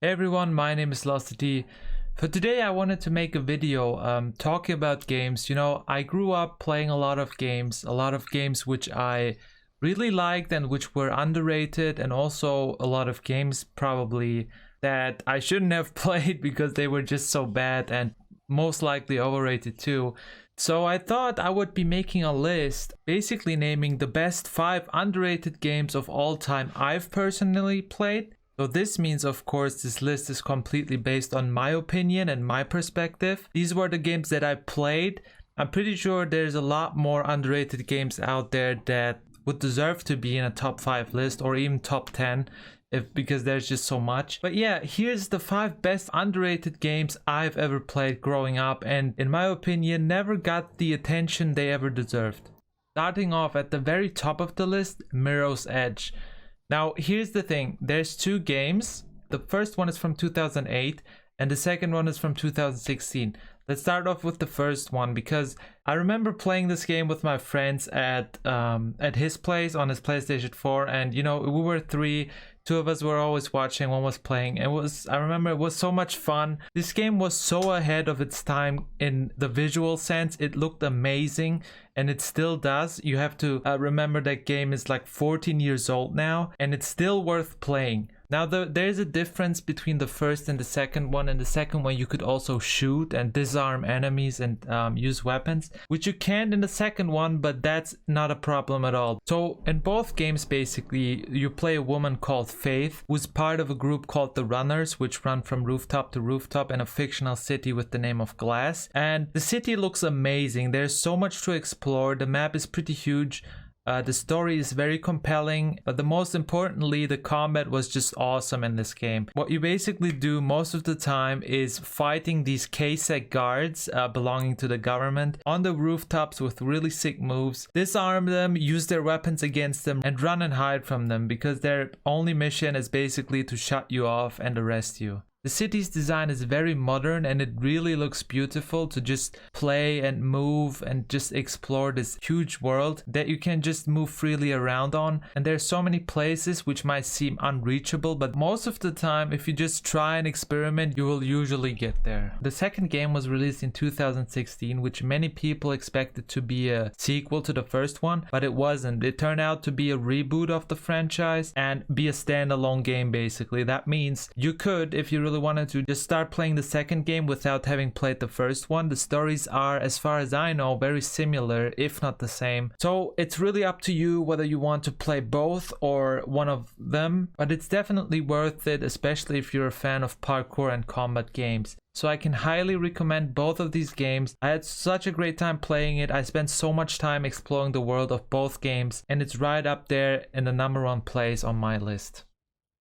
Hey everyone, my name is Lostity. For today I wanted to make a video talking about games. You know, I grew up playing a lot of games which I really liked and which were underrated, and also a lot of games probably that I shouldn't have played because they were just so bad and most likely overrated too. So I thought I would be making a list basically naming the best 5 underrated games of all time I've personally played. So this means, of course, this list is completely based on my opinion and my perspective. These were the games that I played. I'm pretty sure there's a lot more underrated games out there that would deserve to be in a top 5 list or even top 10 because there's just so much. But yeah, here's the 5 best underrated games I've ever played growing up and in my opinion never got the attention they ever deserved. Starting off at the very top of the list, Mirror's Edge. Now, here's the thing. There's 2 games. The first one is from 2008 and the second one is from 2016. Let's start off with the first one because I remember playing this game with my friends at his place on his PlayStation 4, and you know, we were 3. 2 of us were always watching, 1 was playing. I remember it was so much fun. This game was so ahead of its time in the visual sense. It looked amazing and it still does. You have to remember that game is like 14 years old now and it's still worth playing. Now there's a difference between the first and the second one. In the second one you could also shoot and disarm enemies and use weapons, which you can in the second one, but that's not a problem at all. So in both games basically you play a woman called Faith, who's part of a group called the Runners, which run from rooftop to rooftop in a fictional city with the name of Glass. And the city looks amazing. There's so much to explore. The map is pretty huge. The story is very compelling, but the most importantly, the combat was just awesome in this game. What you basically do most of the time is fighting these KSEC guards belonging to the government on the rooftops with really sick moves. Disarm them, use their weapons against them, and run and hide from them because their only mission is basically to shut you off and arrest you. The city's design is very modern and it really looks beautiful to just play and move and just explore this huge world that you can just move freely around on. And there's so many places which might seem unreachable, but most of the time if you just try and experiment, you will usually get there. The second game was released in 2016, which many people expected to be a sequel to the first one, but it wasn't. It turned out to be a reboot of the franchise and be a standalone game basically. That means you could, if you really wanted to, just start playing the second game without having played the first one. The stories are, as far as I know, very similar, if not the same. So it's really up to you whether you want to play both or one of them, but it's definitely worth it, especially if you're a fan of parkour and combat games. So I can highly recommend both of these games. I had such a great time playing it. I spent so much time exploring the world of both games, and it's right up there in the #1 place on my list.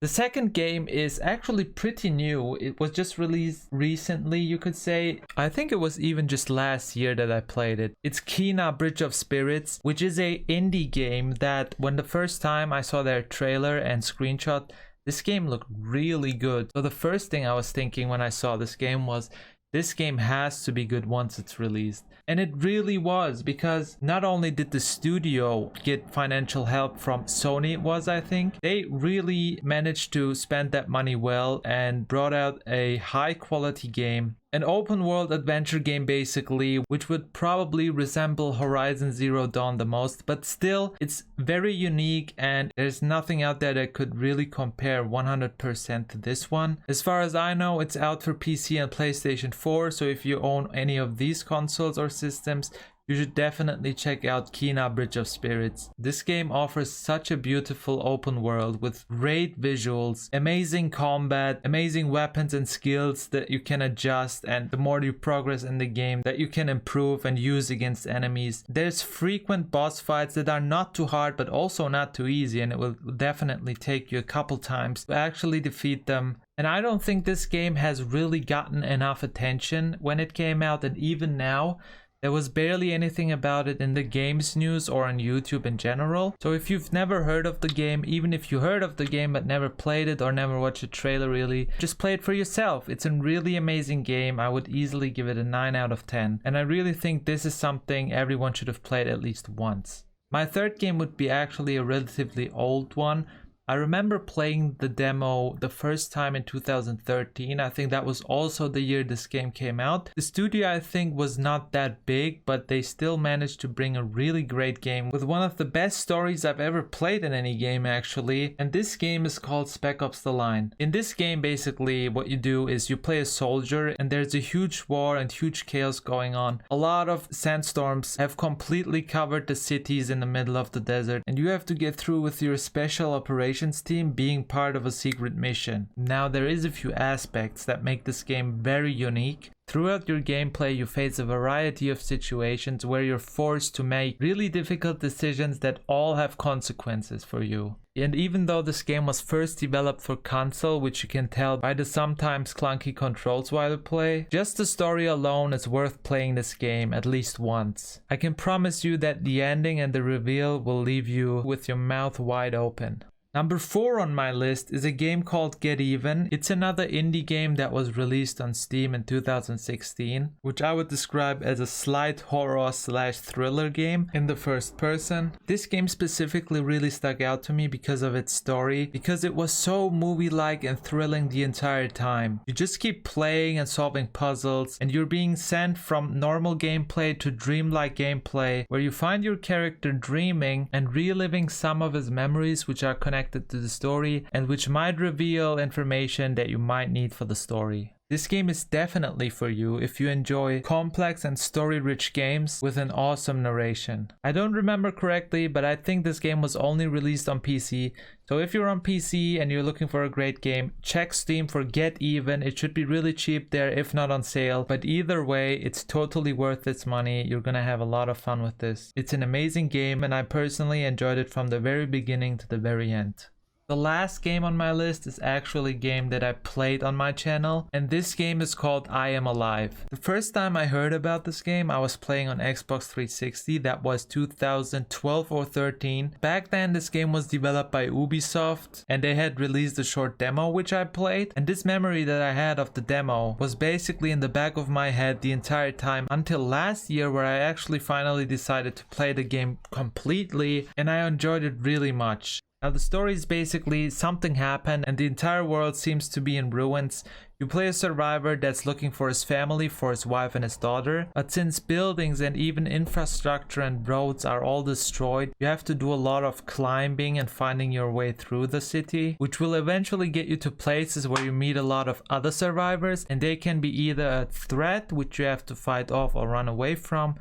The second game is actually pretty new. It was just released recently, you could say. I think it was even just last year that I played it. It's Kena Bridge of Spirits, which is a indie game that when the first time I saw their trailer and screenshot, this game looked really good. So the first thing I was thinking when I saw this game was, this game has to be good once it's released. And it really was, because not only did the studio get financial help from Sony, it was, I think, they really managed to spend that money well and brought out a high quality game. An open world adventure game basically, which would probably resemble Horizon Zero Dawn the most, but still it's very unique and there's nothing out there that could really compare 100% to this one. As far as I know, it's out for PC and PlayStation 4, so if you own any of these consoles or systems, you should definitely check out Kena Bridge of Spirits. This game offers such a beautiful open world with great visuals, amazing combat, amazing weapons and skills that you can adjust, and the more you progress in the game that you can improve and use against enemies. There's frequent boss fights that are not too hard but also not too easy, and it will definitely take you a couple times to actually defeat them. And I don't think this game has really gotten enough attention when it came out, and even now there was barely anything about it in the games news or on YouTube in general. So if you've never heard of the game, even if you heard of the game but never played it or never watched a trailer really, just play it for yourself. It's a really amazing game. I would easily give it a 9 out of 10. And I really think this is something everyone should have played at least once. My third game would be actually a relatively old one, I remember playing the demo the first time in 2013. I think that was also the year this game came out. The studio, I think, was not that big, but they still managed to bring a really great game with one of the best stories I've ever played in any game, actually. And this game is called Spec Ops: The Line. In this game, basically what you do is you play a soldier, and there's a huge war and huge chaos going on. A lot of sandstorms have completely covered the cities in the middle of the desert, and you have to get through with your special operations team being part of a secret mission. Now, there is a few aspects that make this game very unique. Throughout your gameplay, you face a variety of situations where you're forced to make really difficult decisions that all have consequences for you. And even though this game was first developed for console, which you can tell by the sometimes clunky controls while you play, just the story alone is worth playing this game at least once. I can promise you that the ending and the reveal will leave you with your mouth wide open. Number 4 on my list is a game called Get Even. It's another indie game that was released on Steam in 2016, which I would describe as a slight horror/thriller game in the first person. This game specifically really stuck out to me because of its story, because it was so movie-like and thrilling the entire time. You just keep playing and solving puzzles, and you're being sent from normal gameplay to dreamlike gameplay, where you find your character dreaming and reliving some of his memories which are connected to the story and which might reveal information that you might need for the story. This game is definitely for you if you enjoy complex and story-rich games with an awesome narration. I don't remember correctly, but I think this game was only released on PC. So if you're on PC and you're looking for a great game, check Steam for Get Even. It should be really cheap there, if not on sale. But either way, it's totally worth its money. You're gonna have a lot of fun with this. It's an amazing game, and I personally enjoyed it from the very beginning to the very end. The last game on my list is actually a game that I played on my channel, and this game is called I Am Alive. The first time I heard about this game, I was playing on Xbox 360. That was 2012 or 13. Back then, this game was developed by Ubisoft, and they had released a short demo which I played. And this memory that I had of the demo was basically in the back of my head the entire time until last year, where I actually finally decided to play the game completely, and I enjoyed it really much. Now, the story is basically something happened and the entire world seems to be in ruins. You play a survivor that's looking for his family, for his wife and his daughter. But since buildings and even infrastructure and roads are all destroyed, you have to do a lot of climbing and finding your way through the city, which will eventually get you to places where you meet a lot of other survivors, and they can be either a threat which you have to fight off or run away from,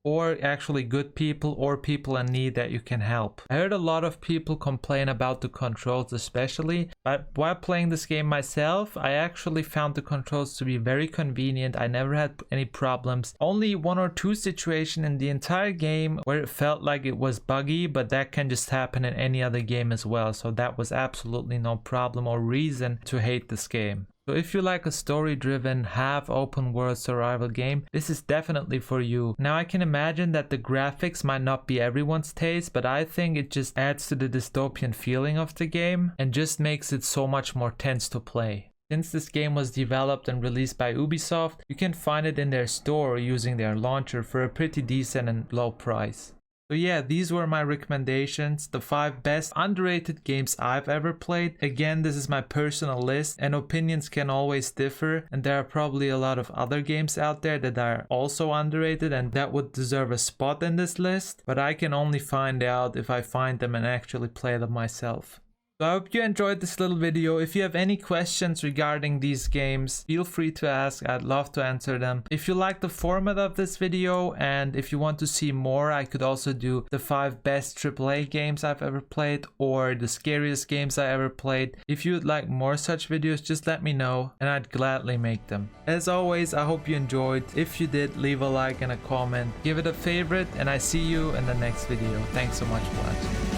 or actually good people or people in need that you can help. I heard a lot of people complain about the controls especially, but while playing this game myself, I actually found the controls to be very convenient. I never had any problems. Only 1 or 2 situations in the entire game where it felt like it was buggy, but that can just happen in any other game as well, so that was absolutely no problem or reason to hate this game. So if you like a story-driven, half-open world survival game, this is definitely for you. Now, I can imagine that the graphics might not be everyone's taste, but I think it just adds to the dystopian feeling of the game and just makes it so much more tense to play. Since this game was developed and released by Ubisoft, you can find it in their store using their launcher for a pretty decent and low price. So yeah, these were my recommendations, the 5 best underrated games I've ever played. Again, this is my personal list and opinions can always differ, and there are probably a lot of other games out there that are also underrated and that would deserve a spot in this list, but I can only find out if I find them and actually play them myself. So I hope you enjoyed this little video. If you have any questions regarding these games, feel free to ask. I'd love to answer them. If you like the format of this video and if you want to see more, I could also do the 5 best AAA games I've ever played or the scariest games I ever played. If you'd like more such videos, just let me know and I'd gladly make them. As always, I hope you enjoyed. If you did, leave a like and a comment. Give it a favorite and I see you in the next video. Thanks so much for watching.